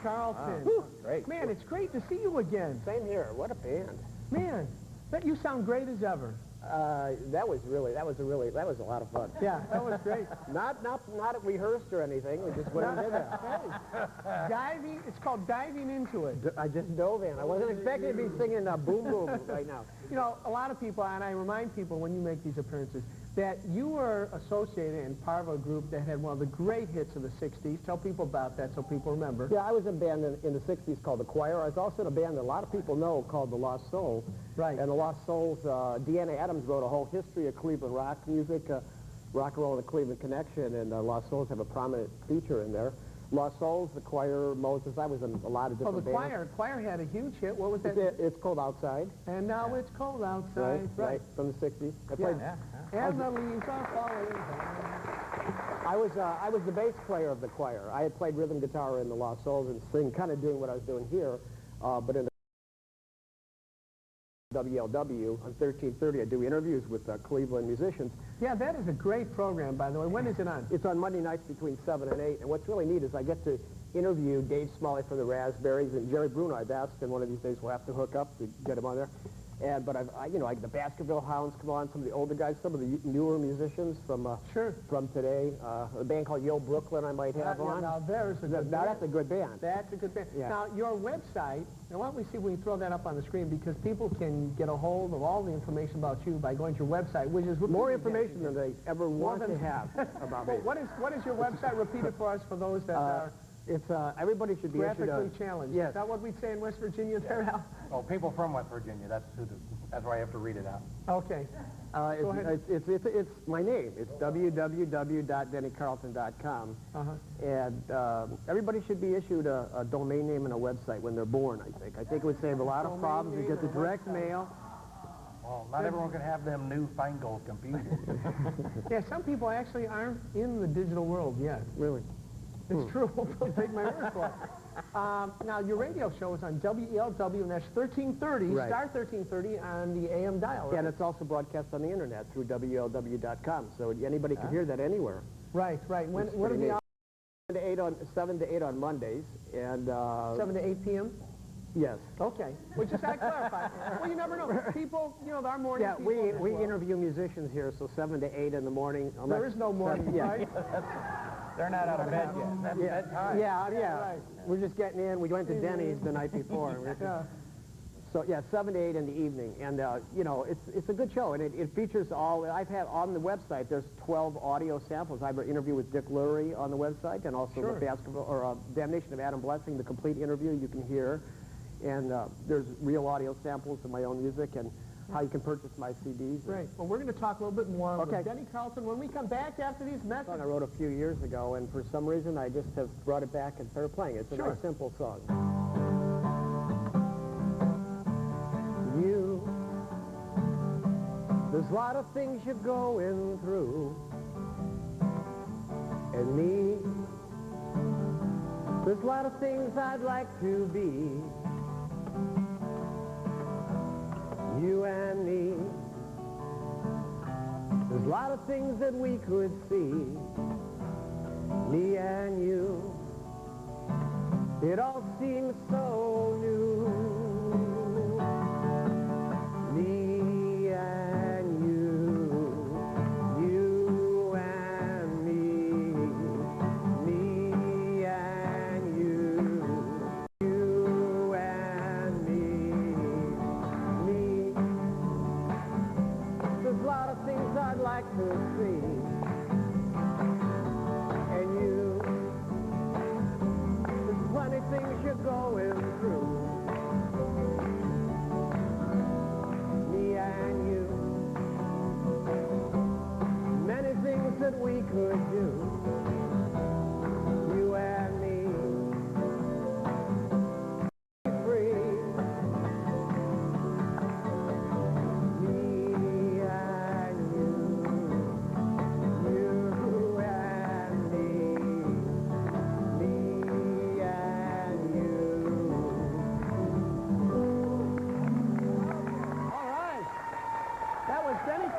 Carleton. Great. Man, it's great to see you again. Same here. What a band. Man, you sound great as ever. That was a lot of fun. Yeah, that was great. Not rehearsed or anything. We just went and did that. Diving, it's called diving into it. I just dove in. I wasn't expecting to be singing Boom Boom right now. You know, a lot of people, and I remind people when you make these appearances, that you were associated and part of a group that had one of the great hits of the 60s. Tell people about that so people remember. Yeah, I was in a band in the 60s called The Choir. I was also in a band that a lot of people know called the Lasalle. Right. And the Lassalle's, Deanna Adams wrote a whole history of Cleveland rock music, rock and roll and the Cleveland Connection, and Lassalle's have a prominent feature in there. Lasalle's, The Choir, Moses. I was in a lot of different bands. Oh, the Choir had a huge hit. What was that? It's called Outside. And now it's cold outside. Right, from the 60s. I played. And the leaves are falling down. I was the bass player of The Choir. I had played rhythm guitar in the Lasalle's and sing, kind of doing what I was doing here, but in the WLW on 1330, I do interviews with Cleveland musicians. Yeah, that is a great program, by the way. When is it on? It's on Monday nights between 7 and 8, and what's really neat is I get to interview Dave Smalley from the Raspberries and Jerry Bruno. I've asked, and one of these days we'll have to hook up to get him on there. But the Baskerville Hounds come on, some of the older guys, some of the newer musicians from today. A band called Yo Brooklyn I might have on. Now there's a good band. Now that's a good band. That's a good band. Yeah. Now your website, now why don't we see if we can throw that up on the screen, because people can get a hold of all the information about you by going to your website, which is more information than they ever want to have about me. What is your website? Repeat it for us for those that are everybody should be graphically challenged. Yes. Is that what we'd say in West Virginia there, Al? Oh, people from West Virginia. That's why I have to read it out. Okay. Go ahead. It's my name. It's www.dennycarleton.com. And everybody should be issued a domain name and a website when they're born, I think. I think it would save a lot of problems. You get the direct mail. Well, not everyone can have them newfangled computers. Yeah, some people actually aren't in the digital world yet. Really? It's true. Don't take my word for it. Now, your radio show is on WELW, and that's 1330, right. Star 1330 on the AM dial, right? Yeah, and it's also broadcast on the internet through WLW.com, so anybody can hear that anywhere. Right. What are the hours? 7 to 8 on Mondays, and 7 to 8 p.m.? Yes. Okay. We just got to clarify. Well, you never know. People, our morning people. Yeah, we interview musicians here, so 7 to 8 in the morning. There is no morning, right? They're not out of bed yet. That's bedtime. Yeah. Right. We're just getting in. We went to Denny's the night before. So, 7 to 8 in the evening. And, it's a good show. And it features all, I've had on the website, there's 12 audio samples. I've interviewed with Dick Lurie on the website, and also the Basketball, or Damnation of Adam Blessing, the complete interview you can hear. And there's real audio samples of my own music and how you can purchase my CDs. Great. Well, we're going to talk a little bit more with Denny Carleton when we come back after these messages. I wrote a few years ago, and for some reason I just have brought it back and started playing it. It's a nice, simple song. There's a lot of things you're going through, and me, there's a lot of things I'd like to be. You and me, there's a lot of things that we could see. Me and you, it all seems so new. Me and you, you and me, me and you, you and me. There's a lot of things I'd like to see, and you, there's plenty things you're going through. Me and you, many things that we could do. You and me, free. That was Denny.